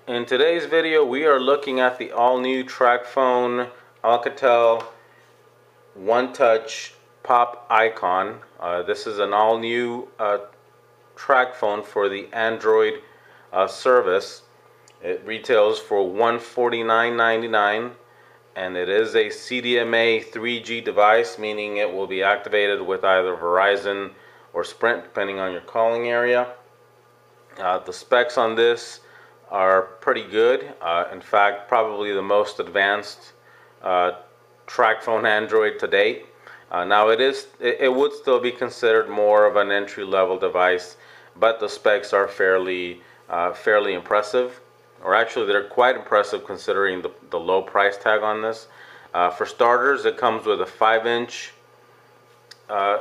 In today's video, we are looking at the all-new Tracfone Alcatel OneTouch pop icon. This is an all-new Tracfone for the Android service. It retails for $149.99, and it is a CDMA 3G device, meaning it will be activated with either Verizon or Sprint, depending on your calling area. The specs on this are pretty good. In fact, probably the most advanced Tracfone Android to date. Now it would still be considered more of an entry-level device, but the specs are fairly impressive, or actually they're quite impressive considering the low price tag on this. For starters, it comes with a 5-inch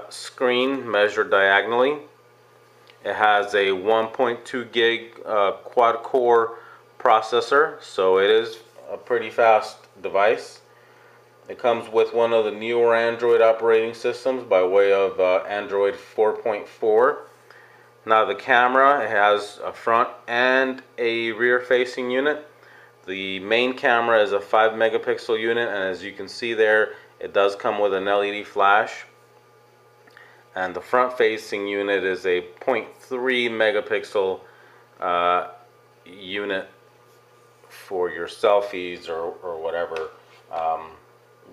screen measured diagonally. It has a 1.2 gig quad-core processor, so it is a pretty fast device. It comes with one of the newer Android operating systems by way of Android 4.4. Now the camera, it has a front and a rear-facing unit. The main camera is a 5 megapixel unit, and as you can see there, it does come with an LED flash. And the front-facing unit is a 0.3 megapixel unit for your selfies or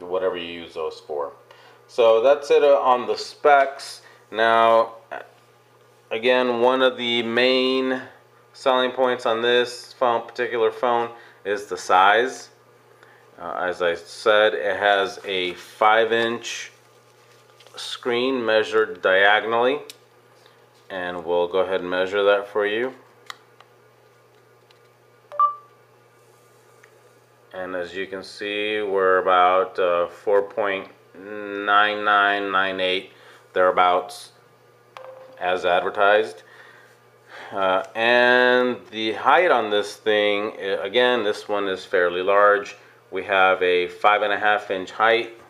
whatever you use those for. So that's it on the specs. Now, again, one of the main selling points on this particular phone is the size. As I said, it has a 5-inch screen measured diagonally, and we'll go ahead and measure that for you. And as you can see, we're about 4.9998 thereabouts as advertised. And the height on this thing, again, this one is fairly large. We have a 5.5-inch height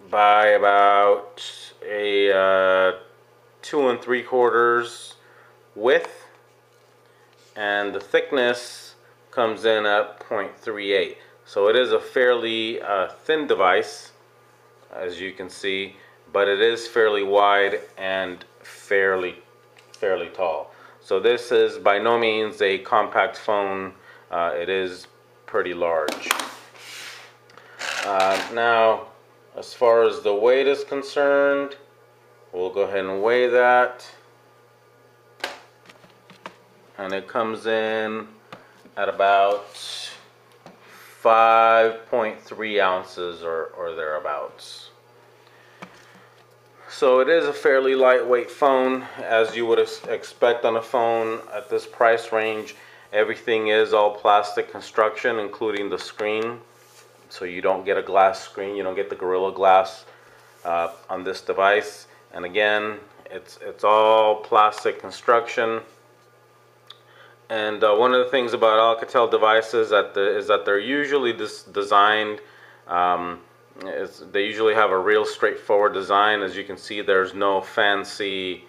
by about a 2 3/4 width, and the thickness comes in at 0.38. So it is a fairly thin device, as you can see, but it is fairly wide and fairly tall. So this is by no means a compact phone. It is pretty large. Now, as far as the weight is concerned, we'll go ahead and weigh that. And it comes in at about 5.3 ounces or thereabouts. So it is a fairly lightweight phone, as you would expect on a phone at this price range. Everything is all plastic construction, including the screen. So you don't get a glass screen, you don't get the Gorilla Glass on this device. And again, it's all plastic construction. And one of the things about Alcatel devices is that they're usually designed, they usually have a real straightforward design. As you can see, there's no fancy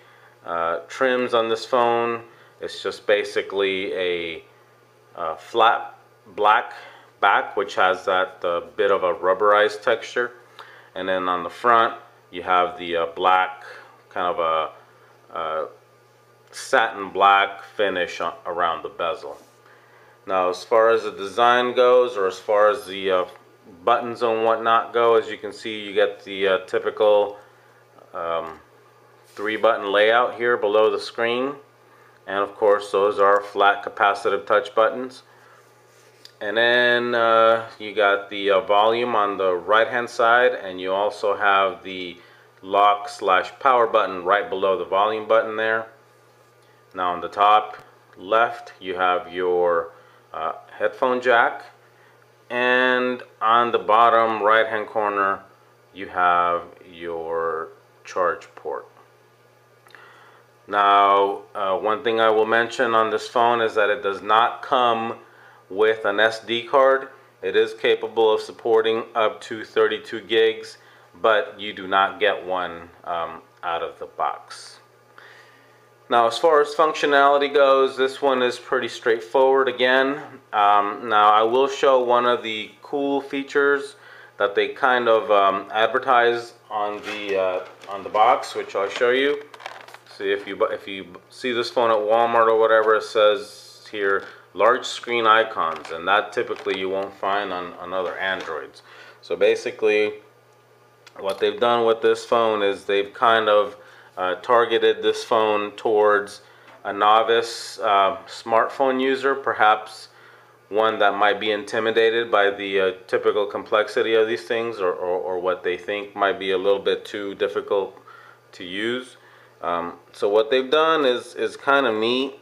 trims on this phone. It's just basically a flat black back, which has that bit of a rubberized texture, and then on the front you have the black, kind of a satin black finish around the bezel. Now, as far as the design goes, or as far as the buttons and whatnot go, as you can see, you get the typical 3-button layout here below the screen, and of course those are flat capacitive touch buttons. And then you got the volume on the right hand side, and you also have the lock/power button right below the volume button there. Now on the top left you have your headphone jack, and on the bottom right hand corner you have your charge port. Now one thing I will mention on this phone is that it does not come with an SD card. It is capable of supporting up to 32 gigs, but you do not get one out of the box. Now, as far as functionality goes, this one is pretty straightforward again. Now, I will show one of the cool features that they kind of advertise on the box, which I'll show you. See, if you see this phone at Walmart or whatever, it says here large screen icons, and that typically you won't find on other Androids. So basically, what they've done with this phone is they've kind of targeted this phone towards a novice smartphone user, perhaps one that might be intimidated by the typical complexity of these things, or what they think might be a little bit too difficult to use. So what they've done is kind of neat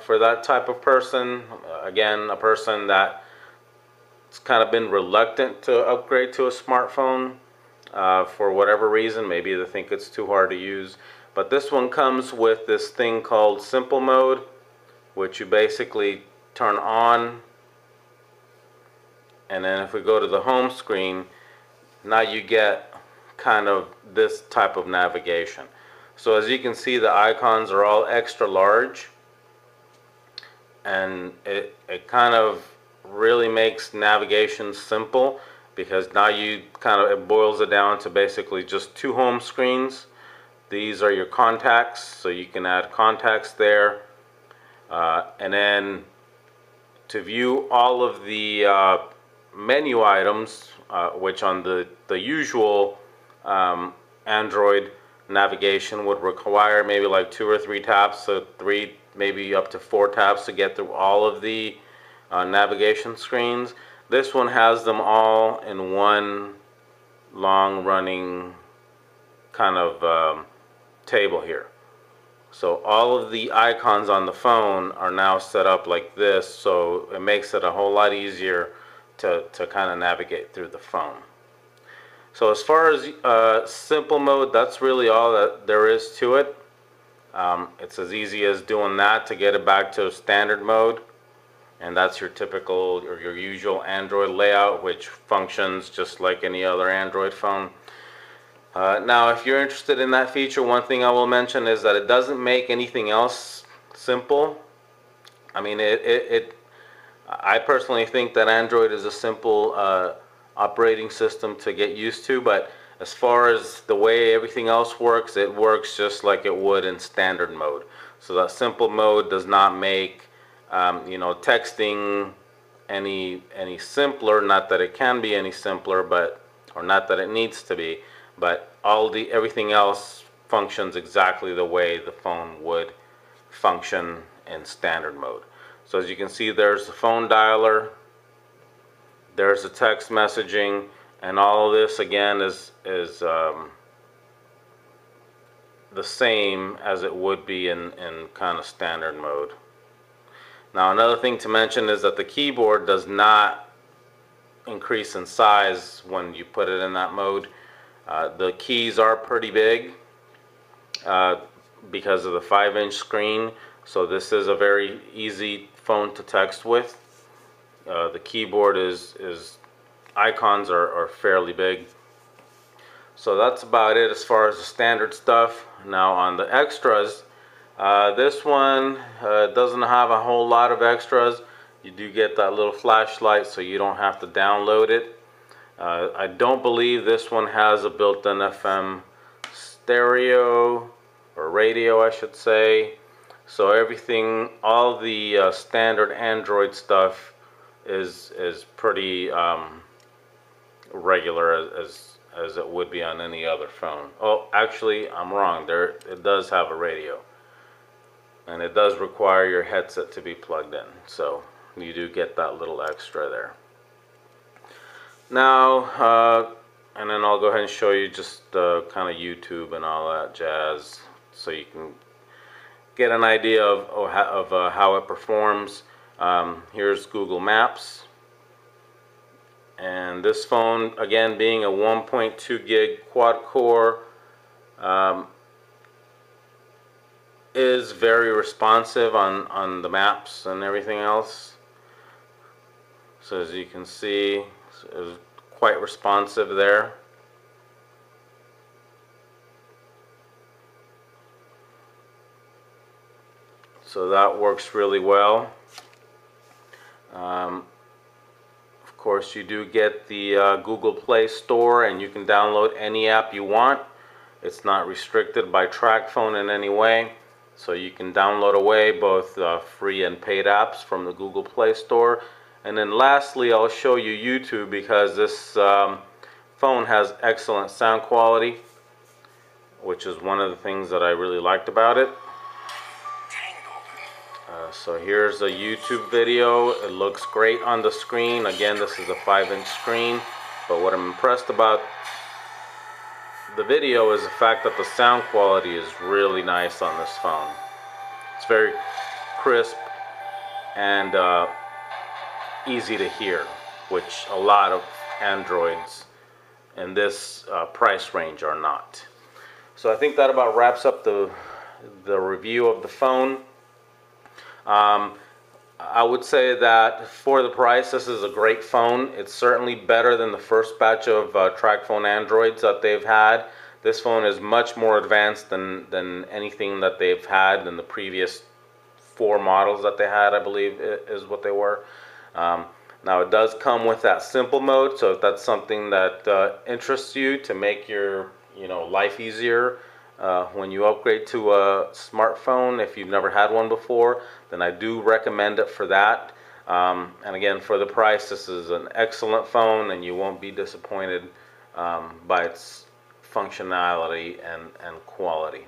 for that type of person. Again, a person that's kind of been reluctant to upgrade to a smartphone for whatever reason. Maybe they think it's too hard to use. But this one comes with this thing called Simple Mode, which you basically turn on. And then if we go to the home screen, now you get kind of this type of navigation. So as you can see, the icons are all extra large, and it kind of really makes navigation simple, because now you kind of, it boils it down to basically just two home screens. These are your contacts, so you can add contacts there, and then to view all of the menu items, which on the usual Android navigation would require maybe like 2 or 3 taps, so 3, maybe up to 4 taps to get through all of the navigation screens. This one has them all in one long running kind of table here. So all of the icons on the phone are now set up like this, so it makes it a whole lot easier to kind of navigate through the phone. So as far as simple mode, that's really all that there is to it. It's as easy as doing that to get it back to standard mode, and that's your typical or your usual Android layout, which functions just like any other Android phone. Now, if you're interested in that feature, one thing I will mention is that it doesn't make anything else simple. I mean, I personally think that Android is a simple operating system to get used to, but as far as the way everything else works, it works just like it would in standard mode. So that simple mode does not make texting any simpler. Not that it can be any simpler, but or not that it needs to be, but everything else functions exactly the way the phone would function in standard mode. So as you can see, there's the phone dialer, there's the text messaging, and all of this again is the same as it would be in kind of standard mode. Now, another thing to mention is that the keyboard does not increase in size when you put it in that mode. The keys are pretty big because of the 5-inch screen, so this is a very easy phone to text with. The keyboard icons are fairly big. So that's about it as far as the standard stuff. Now on the extras, this one doesn't have a whole lot of extras. You do get that little flashlight, so you don't have to download it. I don't believe this one has a built-in FM stereo or radio, I should say. So everything, all the standard Android stuff is pretty regular as it would be on any other phone. Oh, actually, I'm wrong. It does have a radio, and it does require your headset to be plugged in. So you do get that little extra there. Now, and then I'll go ahead and show you just kind of YouTube and all that jazz, so you can get an idea of how it performs. Here's Google Maps, and this phone, again, being a 1.2 gig quad core, is very responsive on the maps and everything else. So as you can see, it's quite responsive there. So that works really well. Of course, you do get the Google Play Store, and you can download any app you want. It's not restricted by Tracfone in any way. So you can download away both free and paid apps from the Google Play Store. And then lastly, I'll show you YouTube, because this phone has excellent sound quality, which is one of the things that I really liked about it. So here's a YouTube video. It looks great on the screen. Again, this is a 5-inch screen, but what I'm impressed about the video is the fact that the sound quality is really nice on this phone. It's very crisp and easy to hear, which a lot of Androids in this price range are not. So I think that about wraps up the review of the phone. I would say that for the price, this is a great phone. It's certainly better than the first batch of Tracfone Androids that they've had. This phone is much more advanced than anything that they've had in the previous 4 models that they had, I believe is what they were. Now it does come with that simple mode, so if that's something that interests you to make your life easier when you upgrade to a smartphone, if you've never had one before, then I do recommend it for that. And again, for the price, this is an excellent phone, and you won't be disappointed by its functionality and quality.